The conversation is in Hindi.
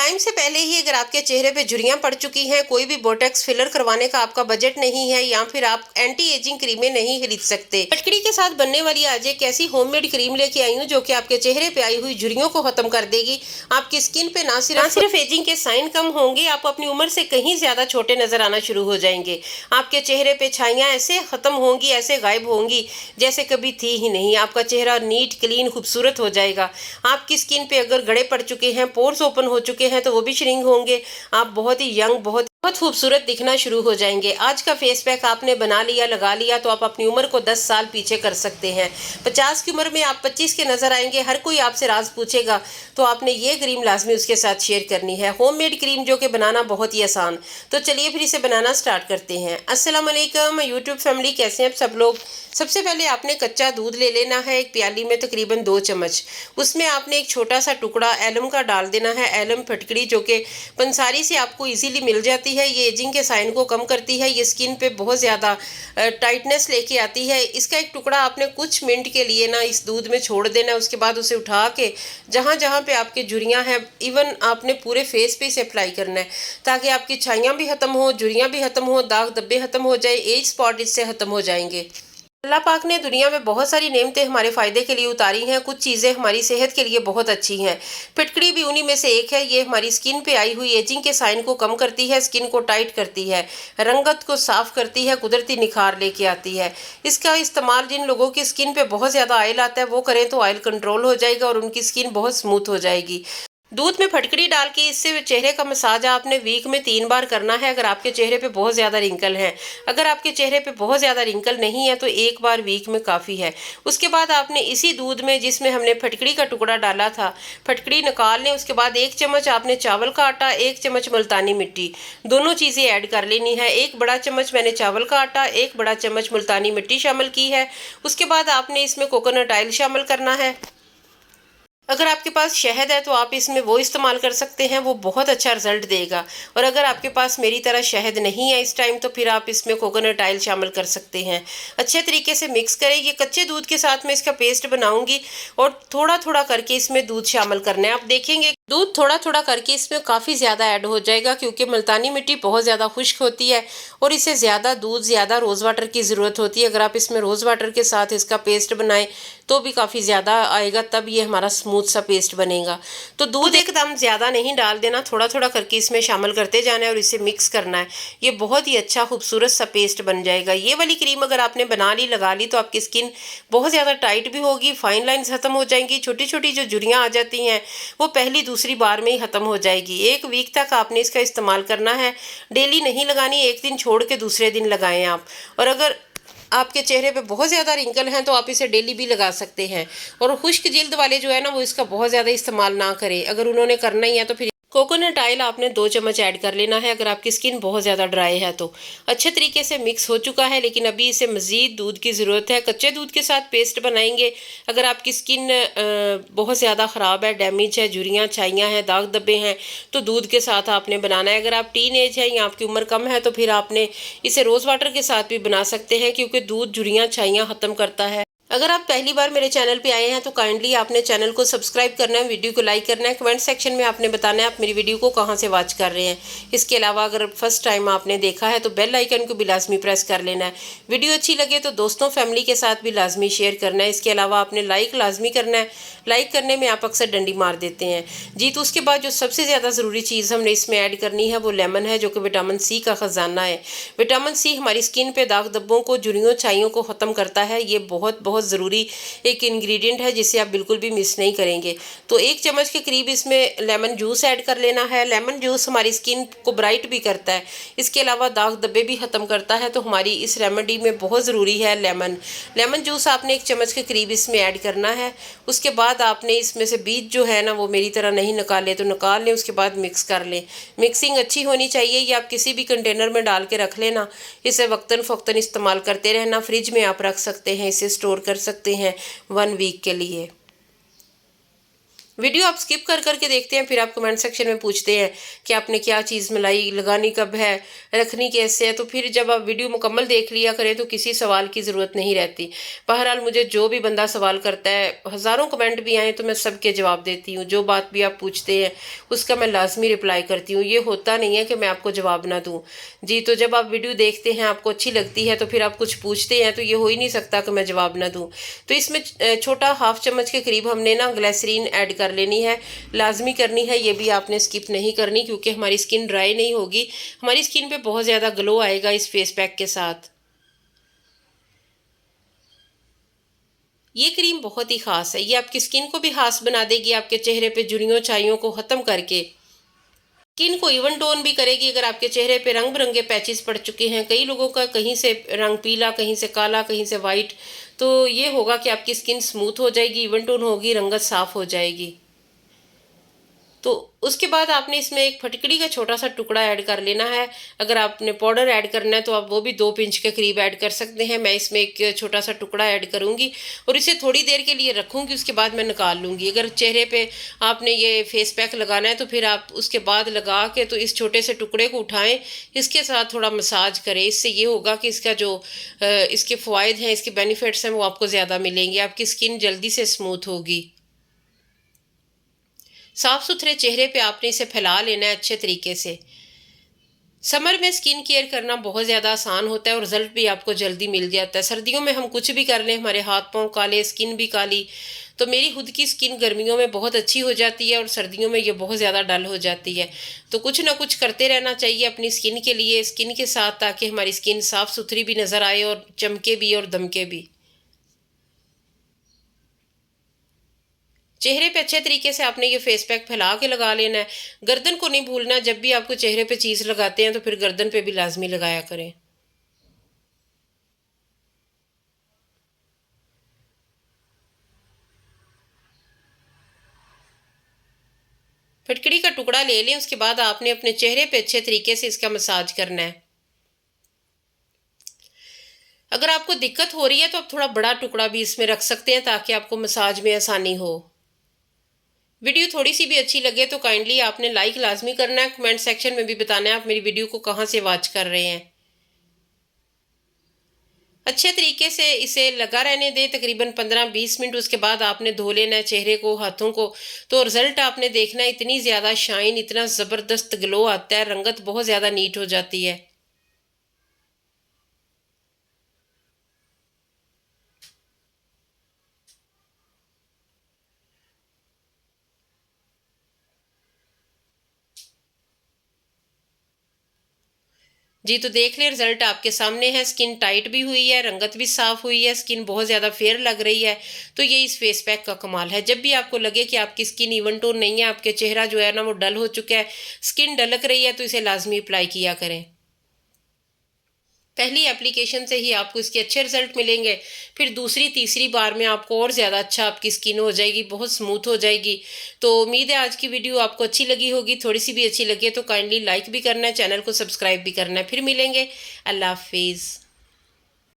टाइम से पहले ही अगर आपके चेहरे पे झुर्रियां पड़ चुकी हैं, कोई भी बोटॉक्स फिलर करवाने का आपका बजट नहीं है, या फिर आप एंटी एजिंग क्रीमें नहीं खरीद सकते, फटकड़ी के साथ बनने वाली आज एक ऐसी होममेड क्रीम लेके आई हूँ जो कि आपके चेहरे पे आई हुई झुर्रियों को खत्म कर देगी। आपकी स्किन पे ना सिर्फ एजिंग के साइन कम होंगे, आप अपनी उम्र से कहीं ज्यादा छोटे नजर आना शुरू हो जाएंगे। आपके चेहरे पे छाइयां ऐसे खत्म होंगी, ऐसे गायब होंगी जैसे कभी थी ही नहीं। आपका चेहरा नीट क्लीन खूबसूरत हो जाएगा। आपकी स्किन पे अगर गड़े पड़ चुके हैं, पोर्स ओपन हो चुके हैं, तो वो भी श्रिंक होंगे। आप बहुत ही यंग, बहुत खूबसूरत दिखना शुरू हो जाएंगे। आज का फेस पैक आपने बना लिया, लगा लिया, तो आप अपनी उम्र को 10 साल पीछे कर सकते हैं। 50 की उम्र में आप 25 के नजर आएंगे। हर कोई आपसे राज पूछेगा तो आपने ये क्रीम लाजमी उसके साथ शेयर करनी है। होममेड क्रीम जो कि बनाना बहुत ही आसान। तो चलिए फिर इसे बनाना स्टार्ट करते हैं। अस्सलाम वालेकुम यूट्यूब फैमिली, कैसे हैं आप सब लोग। सबसे पहले आपने कच्चा दूध ले लेना है, एक प्याली में तकरीबन 2 चम्मच। उसमें आपने एक छोटा सा टुकड़ा एलम का डाल देना है। एलम फटकड़ी जो कि पंसारी से आपको इजीली मिल जाती है। ये एजिंग के साइन को कम करती है, ये स्किन पे बहुत ज़्यादा टाइटनेस लेके आती है। इसका एक टुकड़ा आपने कुछ मिनट के लिए ना इस दूध में छोड़ देना है। उसके बाद उसे उठा के जहाँ जहाँ पे आपकी झुर्रियाँ हैं, इवन आपने पूरे फेस पे इसे अप्लाई करना है, ताकि आपकी छाइयाँ भी खत्म हो, झुर्रियाँ भी खत्म हो, दाग धब्बे खत्म हो जाए, एज स्पॉट इससे खत्म हो जाएंगे। अल्लाह पाक ने दुनिया में बहुत सारी नेमतें हमारे फ़ायदे के लिए उतारी हैं। कुछ चीज़ें हमारी सेहत के लिए बहुत अच्छी हैं। फिटकड़ी भी उन्हीं में से एक है। ये हमारी स्किन पे आई हुई एजिंग के साइन को कम करती है, स्किन को टाइट करती है, रंगत को साफ करती है, कुदरती निखार लेके आती है। इसका इस्तेमाल जिन लोगों की स्किन पे बहुत ज़्यादा ऑयल आता है वो करें तो ऑयल कंट्रोल हो जाएगा और उनकी स्किन बहुत स्मूथ हो जाएगी। दूध में फटकड़ी डाल के इससे चेहरे का मसाज आपने वीक में 3 बार करना है। अगर आपके चेहरे पे बहुत ज़्यादा रिंकल हैं, अगर आपके चेहरे पे बहुत ज़्यादा रिंकल नहीं है तो 1 बार वीक में काफ़ी है। उसके बाद आपने इसी दूध में जिसमें हमने फटकड़ी का टुकड़ा डाला था, फटकड़ी निकाल लें। उसके बाद 1 चम्मच आपने चावल का आटा, 1 चम्मच मुल्तानी मिट्टी, दोनों चीज़ें ऐड कर लेनी है। 1 बड़ा चम्मच मैंने चावल का आटा, 1 बड़ा चम्मच मुल्तानी मिट्टी शामिल की है। उसके बाद आपने इसमें कोकोनट ऑयल शामिल करना है। अगर आपके पास शहद है तो आप इसमें वो इस्तेमाल कर सकते हैं, वो बहुत अच्छा रिजल्ट देगा। और अगर आपके पास मेरी तरह शहद नहीं है इस टाइम, तो फिर आप इसमें कोकोनट ऑयल शामिल कर सकते हैं। अच्छे तरीके से मिक्स करें। ये कच्चे दूध के साथ मैं इसका पेस्ट बनाऊंगी और थोड़ा थोड़ा करके इसमें दूध शामिल करना है। आप देखेंगे दूध थोड़ा थोड़ा करके इसमें काफ़ी ज़्यादा ऐड हो जाएगा, क्योंकि मुल्तानी मिट्टी बहुत ज़्यादा खुश्क होती है और इसे ज़्यादा दूध, ज़्यादा रोज़ वाटर की ज़रूरत होती है। अगर आप इसमें रोज़ वाटर के साथ इसका पेस्ट बनाएं तो भी काफ़ी ज़्यादा आएगा, तब ये हमारा स्मूथ सा पेस्ट बनेगा। तो दूध एकदम ज़्यादा नहीं डाल देना, थोड़ा थोड़ा करके इसमें शामिल करते जाना है और इसे मिक्स करना है। ये बहुत ही अच्छा खूबसूरत सा पेस्ट बन जाएगा। ये वाली क्रीम अगर आपने बना ली, लगा ली, तो आपकी स्किन बहुत ज़्यादा टाइट भी होगी, फाइन लाइन्स खत्म हो जाएंगी, छोटी छोटी जो झुर्रियाँ आ जाती हैं वो पहली दूसरी बार में ही ख़त्म हो जाएगी। 1 वीक तक आपने इसका इस्तेमाल करना है। डेली नहीं लगानी, एक दिन छोड़ के दूसरे दिन लगाएं आप। और अगर आपके चेहरे पे बहुत ज़्यादा रिंकल हैं तो आप इसे डेली भी लगा सकते हैं। और खुश्क जिल्द वाले जो है ना, वो इसका बहुत ज़्यादा इस्तेमाल ना करें। अगर उन्होंने करना ही है तो फिर कोकोनट ऑयल आपने 2 चम्मच ऐड कर लेना है, अगर आपकी स्किन बहुत ज़्यादा ड्राई है तो। अच्छे तरीके से मिक्स हो चुका है, लेकिन अभी इसे मज़ीद दूध की ज़रूरत है। कच्चे दूध के साथ पेस्ट बनाएंगे। अगर आपकी स्किन बहुत ज़्यादा ख़राब है, डैमेज है, झुर्रियाँ, छाइयाँ हैं, दाग धब्बे हैं, तो दूध के साथ आपने बनाना है। अगर आप टीन एज है या आपकी उम्र कम है तो फिर आपने इसे रोज़ वाटर के साथ भी बना सकते हैं, क्योंकि दूध झुर्रियाँ, छाइयाँ ख़त्म करता है। अगर आप पहली बार मेरे चैनल पे आए हैं तो काइंडली आपने चैनल को सब्सक्राइब करना है, वीडियो को लाइक करना है, कमेंट सेक्शन में आपने बताना है आप मेरी वीडियो को कहाँ से वॉच कर रहे हैं। इसके अलावा अगर फर्स्ट टाइम आपने देखा है तो बेल आइकन को भी लाजमी प्रेस कर लेना है। वीडियो अच्छी लगे तो दोस्तों, फैमिली के साथ भी लाजमी शेयर करना है। इसके अलावा आपने लाइक लाजमी करना है। लाइक करने में आप अक्सर डंडी मार देते हैं जी। तो उसके बाद जो सबसे ज़्यादा ज़रूरी चीज़ हमने इसमें ऐड करनी है वो लेमन है, जो कि विटामिन सी का ख़जाना है। विटामिन सी हमारी स्किन पे दाग धब्बों को, झुर्रियों, छाइयों को ख़त्म करता है। ये बहुत बहुत ज़रूरी एक इंग्रेडिएंट है जिसे आप बिल्कुल भी मिस नहीं करेंगे। तो 1 चम्मच के करीब इसमें लेमन जूस ऐड कर लेना है। लेमन जूस हमारी स्किन को ब्राइट भी करता है, इसके अलावा दाग धब्बे भी ख़त्म करता है। तो हमारी इस रेमेडी में बहुत ज़रूरी है लेमन। लेमन जूस आपने 1 चम्मच के करीब इसमें ऐड करना है। उसके बाद आपने इसमें से बीज जो है ना वो मेरी तरह नहीं निकाले तो निकाल लें। उसके बाद मिक्स कर लें। मिक्सिंग अच्छी होनी चाहिए। ये आप किसी भी कंटेनर में डाल के रख लेना। इसे वक्तन फ़ौक्तन इस्तेमाल करते रहना। फ्रिज में आप रख सकते हैं, इसे स्टोर कर सकते हैं 1 वीक के लिए। वीडियो आप स्किप कर करके देखते हैं, फिर आप कमेंट सेक्शन में पूछते हैं कि आपने क्या चीज़ मलाई, लगानी कब है, रखनी कैसे है। तो फिर जब आप वीडियो मुकम्मल देख लिया करें तो किसी सवाल की ज़रूरत नहीं रहती। बहरहाल मुझे जो भी बंदा सवाल करता है, हज़ारों कमेंट भी आए तो मैं सबके जवाब देती हूँ। जो बात भी आप पूछते हैं उसका मैं लाजमी रिप्लाई करती हूँ। ये होता नहीं है कि मैं आपको जवाब ना दूँ जी। तो जब आप वीडियो देखते हैं, आपको अच्छी लगती है, तो फिर आप कुछ पूछते हैं तो ये हो ही नहीं सकता कि मैं जवाब ना दूँ। तो इसमें छोटा हाफ चम्मच के करीब हमने ना ग्लिसरीन ऐड कर लेनी है, लाजमी करनी है। ये भी आपने स्किप नहीं करनी, क्योंकि हमारी स्किन ड्राई नहीं होगी, हमारी स्किन पे बहुत ज़्यादा ग्लो आएगा इस फेस पैक के साथ। ये क्रीम बहुत ही ख़ास है, ये आपकी स्किन को भी खास बना देगी, आपके चेहरे पे झुर्रियों छाइयों को ख़त्म करके स्किन को इवन टोन भी करेगी। अगर आपके चेहरे पे रंग बिरंगे पैचेस पड़ चुके हैं, कई लोगों का कहीं से रंग पीला, कहीं से काला, कहीं से वाइट, तो ये होगा कि आपकी स्किन स्मूथ हो जाएगी, इवन टोन होगी, रंगत साफ हो जाएगी। तो उसके बाद आपने इसमें एक फटकड़ी का छोटा सा टुकड़ा ऐड कर लेना है। अगर आपने पाउडर ऐड करना है तो आप वो भी 2 पिंच के करीब ऐड कर सकते हैं। मैं इसमें एक छोटा सा टुकड़ा ऐड करूंगी और इसे थोड़ी देर के लिए रखूंगी, उसके बाद मैं निकाल लूँगी। अगर चेहरे पे आपने ये फेस पैक लगाना है तो फिर आप उसके बाद लगा के तो इस छोटे से टुकड़े को उठाएं, इसके साथ थोड़ा मसाज करें। इससे ये होगा कि इसका जो इसके फ़वाइद हैं, इसके बेनिफिट्स हैं, वो आपको ज़्यादा मिलेंगे, आपकी स्किन जल्दी से स्मूथ होगी। साफ सुथरे चेहरे पे आपने इसे फैला लेना है अच्छे तरीके से। समर में स्किन केयर करना बहुत ज़्यादा आसान होता है और रिजल्ट भी आपको जल्दी मिल जाता है। सर्दियों में हम कुछ भी कर लें, हमारे हाथ पांव काले, स्किन भी काली। तो मेरी खुद की स्किन गर्मियों में बहुत अच्छी हो जाती है और सर्दियों में ये बहुत ज़्यादा डल हो जाती है। तो कुछ ना कुछ करते रहना चाहिए अपनी स्किन के लिए, स्किन के साथ, ताकि हमारी स्किन साफ़ सुथरी भी नज़र आए और चमके भी और दमके भी। चेहरे पे अच्छे तरीके से आपने ये फेस पैक फैला के लगा लेना है। गर्दन को नहीं भूलना, जब भी आपको चेहरे पे चीज़ लगाते हैं तो फिर गर्दन पे भी लाजमी लगाया करें। फिटकड़ी का टुकड़ा ले लें, उसके बाद आपने अपने चेहरे पे अच्छे तरीके से इसका मसाज करना है। अगर आपको दिक्कत हो रही है तो आप थोड़ा बड़ा टुकड़ा भी इसमें रख सकते हैं, ताकि आपको मसाज में आसानी हो। वीडियो थोड़ी सी भी अच्छी लगे तो काइंडली आपने लाइक लाजमी करना है, कमेंट सेक्शन में भी बताना है आप मेरी वीडियो को कहाँ से वॉच कर रहे हैं। अच्छे तरीके से इसे लगा रहने दें तकरीबन 15-20 मिनट। उसके बाद आपने धो लेना है चेहरे को, हाथों को। तो रिजल्ट आपने देखना है, इतनी ज़्यादा शाइन, इतना ज़बरदस्त ग्लो आता है, रंगत बहुत ज़्यादा नीट हो जाती है। जी, तो देख ले, रिजल्ट आपके सामने है। स्किन टाइट भी हुई है, रंगत भी साफ हुई है, स्किन बहुत ज़्यादा फेयर लग रही है। तो ये इस फेस पैक का कमाल है। जब भी आपको लगे कि आपकी स्किन इवन टोन नहीं है, आपके चेहरा जो है ना वो डल हो चुका है, स्किन डलक रही है, तो इसे लाजमी अप्लाई किया करें। पहली एप्लीकेशन से ही आपको इसके अच्छे रिजल्ट मिलेंगे, फिर दूसरी तीसरी बार में आपको और ज़्यादा अच्छा आपकी स्किन हो जाएगी, बहुत स्मूथ हो जाएगी। तो उम्मीद है आज की वीडियो आपको अच्छी लगी होगी। थोड़ी सी भी अच्छी लगी है तो काइंडली लाइक भी करना है, चैनल को सब्सक्राइब भी करना है। फिर मिलेंगे, अल्लाह हाफिज़।